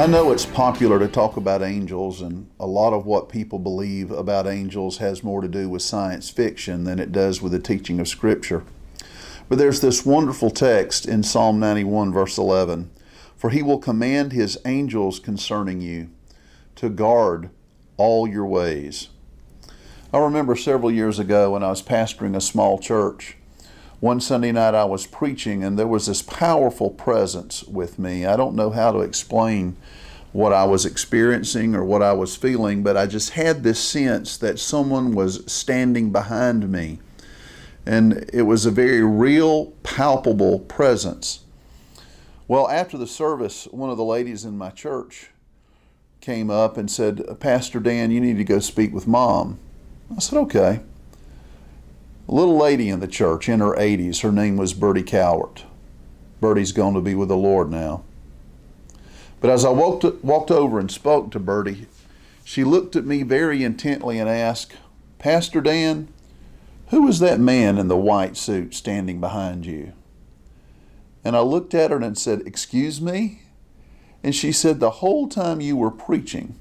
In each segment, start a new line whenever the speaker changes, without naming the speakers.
I know it's popular to talk about angels, and a lot of what people believe about angels has more to do with science fiction than it does with the teaching of Scripture. But there's this wonderful text in Psalm 91, verse 11. For he will command his angels concerning you to guard all your ways. I remember several years ago when I was pastoring a small church. One Sunday night I was preaching and there was this powerful presence with me. I don't know how to explain what I was experiencing or what I was feeling, but I just had this sense that someone was standing behind me. And it was a very real, palpable presence. Well, after the service, one of the ladies in my church came up and said, Pastor Dan, you need to go speak with Mom. I said, okay. A little lady in the church, in her 80s, her name was Bertie Cowart. Bertie's gone to be with the Lord now. But as I walked over and spoke to Bertie, she looked at me very intently and asked, Pastor Dan, who is that man in the white suit standing behind you? And I looked at her and said, excuse me? And she said, the whole time you were preaching,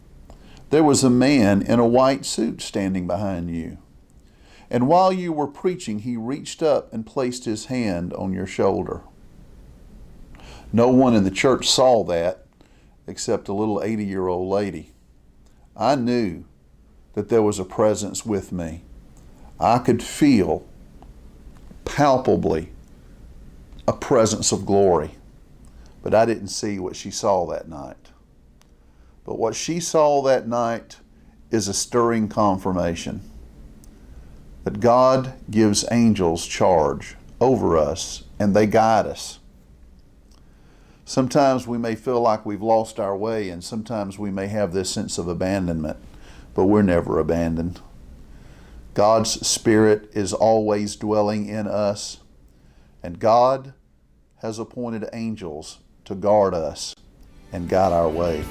there was a man in a white suit standing behind you. And while you were preaching, he reached up and placed his hand on your shoulder. No one in the church saw that except a little 80-year-old lady. I knew that there was a presence with me. I could feel palpably a presence of glory, but I didn't see what she saw that night. But what she saw that night is a stirring confirmation that God gives angels charge over us and they guide us. Sometimes we may feel like we've lost our way, and sometimes we may have this sense of abandonment, but we're never abandoned. God's Spirit is always dwelling in us, and God has appointed angels to guard us and guide our way.